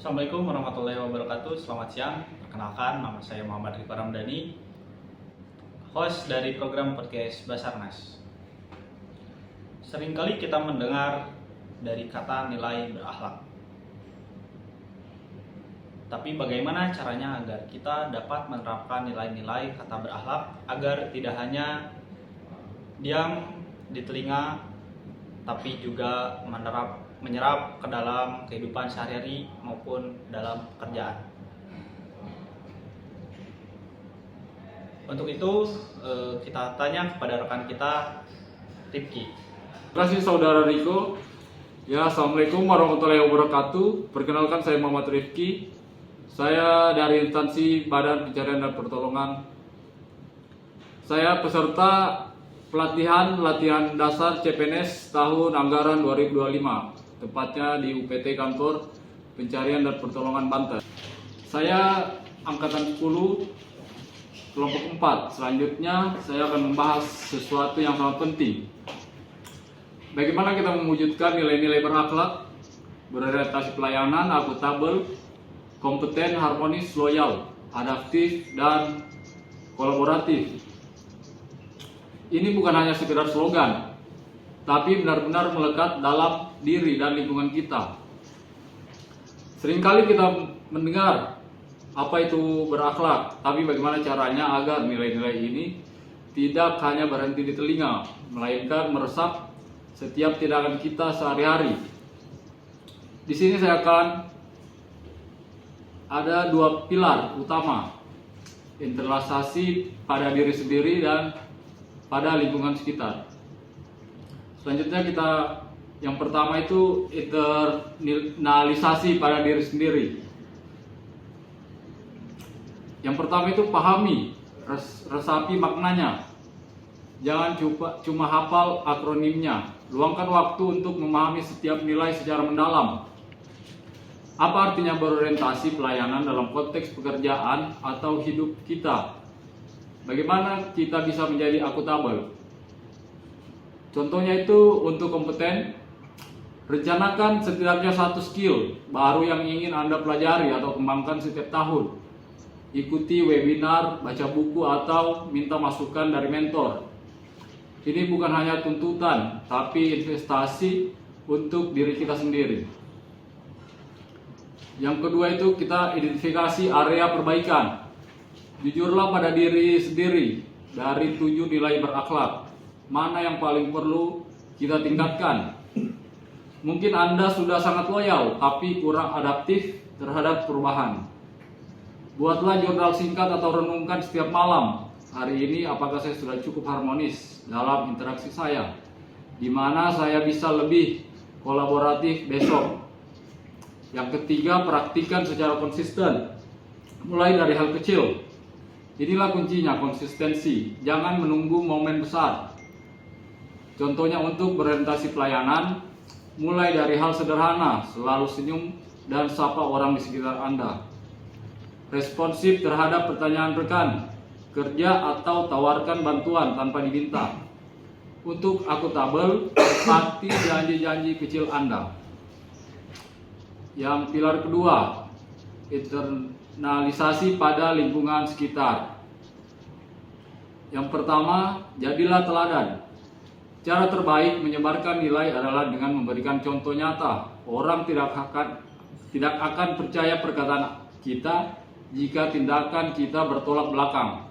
Assalamualaikum warahmatullahi wabarakatuh. Selamat siang. Perkenalkan, nama saya Muhammad Riko Ramdhani, host dari program podcast Basarnas. Seringkali kita mendengar dari kata nilai berakhlak. Tapi bagaimana caranya agar kita dapat menerapkan nilai-nilai kata berakhlak agar tidak hanya diam di telinga, tapi juga menyerap ke dalam kehidupan sehari-hari maupun dalam pekerjaan. Untuk itu kita tanya kepada rekan kita, Rifki. Terima kasih saudara Riko. Ya, Assalamualaikum warahmatullahi wabarakatuh. Perkenalkan, saya Muhammad Rifki. Saya dari instansi Badan Pencarian dan Pertolongan. Saya peserta latihan dasar CPNS tahun anggaran 2025, tepatnya di UPT Kantor Pencarian dan Pertolongan Banten. Saya angkatan 10 kelompok 4. Selanjutnya saya akan membahas sesuatu yang sangat penting. Bagaimana kita mewujudkan nilai-nilai berakhlak, berorientasi pelayanan, akuntabel, kompeten, harmonis, loyal, adaptif, dan kolaboratif. Ini bukan hanya sekedar slogan, tapi benar-benar melekat dalam diri dan lingkungan kita. Seringkali kita mendengar apa itu berakhlak, tapi bagaimana caranya agar nilai-nilai ini tidak hanya berhenti di telinga, melainkan meresap setiap tindakan kita sehari-hari. Di sini saya akan ada dua pilar utama, internalisasi pada diri sendiri dan pada lingkungan sekitar. Selanjutnya yang pertama itu internalisasi pada diri sendiri. Yang pertama itu pahami, resapi maknanya. Jangan cuma hafal akronimnya. Luangkan waktu untuk memahami setiap nilai secara mendalam. Apa artinya berorientasi pelayanan dalam konteks pekerjaan atau hidup kita? Bagaimana kita bisa menjadi akuntabel? Contohnya itu untuk kompeten, rencanakan setidaknya satu skill baru yang ingin Anda pelajari atau kembangkan setiap tahun. Ikuti webinar, baca buku, atau minta masukan dari mentor. Ini bukan hanya tuntutan, tapi investasi untuk diri kita sendiri. Yang kedua itu kita identifikasi area perbaikan. Jujurlah pada diri sendiri dari 7 nilai berakhlak. Mana yang paling perlu kita tingkatkan? Mungkin Anda sudah sangat loyal, tapi kurang adaptif terhadap perubahan. Buatlah jurnal singkat atau renungkan setiap malam. Hari ini apakah saya sudah cukup harmonis dalam interaksi saya? Di mana saya bisa lebih kolaboratif besok? Yang ketiga, praktikkan secara konsisten. Mulai dari hal kecil. Inilah kuncinya, konsistensi. Jangan menunggu momen besar. Contohnya untuk berorientasi pelayanan, mulai dari hal sederhana, selalu senyum dan sapa orang di sekitar Anda. Responsif terhadap pertanyaan rekan kerja atau tawarkan bantuan tanpa diminta. Untuk akuntabel, tepati janji-janji kecil Anda. Yang pilar kedua, internalisasi pada lingkungan sekitar. Yang pertama, jadilah teladan. Cara terbaik menyebarkan nilai adalah dengan memberikan contoh nyata. Orang tidak akan percaya perkataan kita jika tindakan kita bertolak belakang.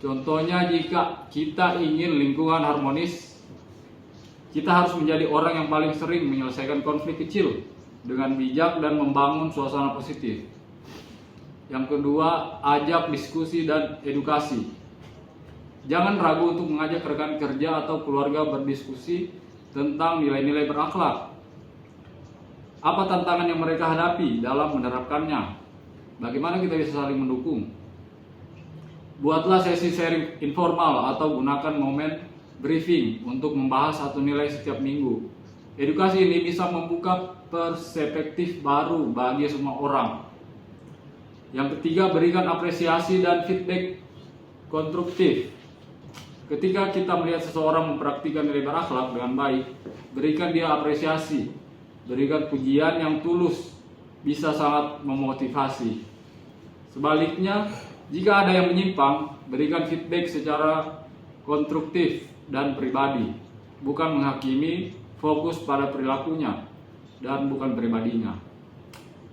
Contohnya, jika kita ingin lingkungan harmonis, kita harus menjadi orang yang paling sering menyelesaikan konflik kecil dengan bijak dan membangun suasana positif. Yang kedua, ajak diskusi dan edukasi. Jangan ragu untuk mengajak rekan kerja atau keluarga berdiskusi tentang nilai-nilai berakhlak. Apa tantangan yang mereka hadapi dalam menerapkannya? Bagaimana kita bisa saling mendukung? Buatlah sesi sharing informal atau gunakan momen briefing untuk membahas satu nilai setiap minggu. Edukasi ini bisa membuka perspektif baru bagi semua orang. Yang ketiga, berikan apresiasi dan feedback konstruktif. Ketika kita melihat seseorang mempraktikkan nilai berakhlak dengan baik, berikan dia apresiasi, berikan pujian yang tulus, bisa sangat memotivasi. Sebaliknya, jika ada yang menyimpang, berikan feedback secara konstruktif dan pribadi, bukan menghakimi, fokus pada perilakunya dan bukan pribadinya.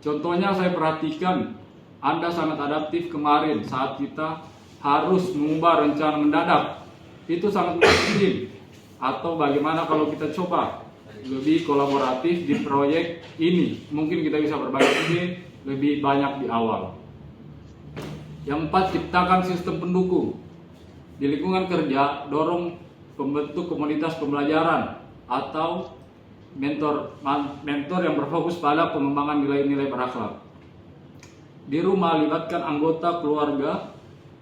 Contohnya saya perhatikan Anda sangat adaptif kemarin saat kita harus mengubah rencana mendadak. Itu sangat mungkin. Atau bagaimana kalau kita coba lebih kolaboratif di proyek ini? Mungkin kita bisa berbagi ide lebih banyak di awal. Yang 4, ciptakan sistem pendukung. Di lingkungan kerja, dorong pembentuk komunitas pembelajaran atau mentor yang berfokus pada pengembangan nilai-nilai berakhlak. Di rumah, libatkan anggota keluarga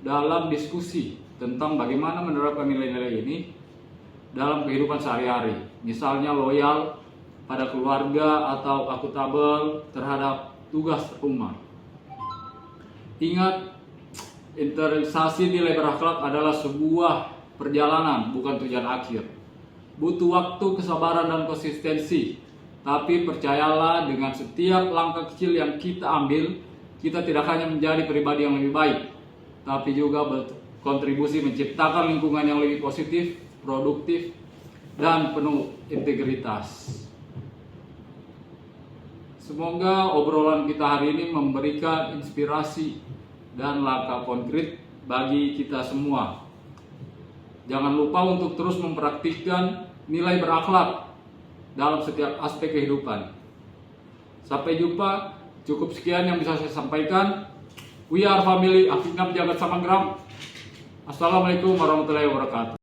dalam diskusi tentang bagaimana menerapkan nilai-nilai ini dalam kehidupan sehari-hari. Misalnya loyal pada keluarga atau akuntabel terhadap tugas rumah. Ingat, internalisasi nilai berakhlak adalah sebuah perjalanan, bukan tujuan akhir. Butuh waktu, kesabaran, dan konsistensi. Tapi percayalah, dengan setiap langkah kecil yang kita ambil, kita tidak hanya menjadi pribadi yang lebih baik, tapi juga berkontribusi menciptakan lingkungan yang lebih positif, produktif, dan penuh integritas. Semoga obrolan kita hari ini memberikan inspirasi dan langkah konkret bagi kita semua. Jangan lupa untuk terus mempraktikkan nilai berakhlak dalam setiap aspek kehidupan. Sampai jumpa, cukup sekian yang bisa saya sampaikan. We are family, Afiqnam Jagat Samanggram. Assalamualaikum warahmatullahi wabarakatuh.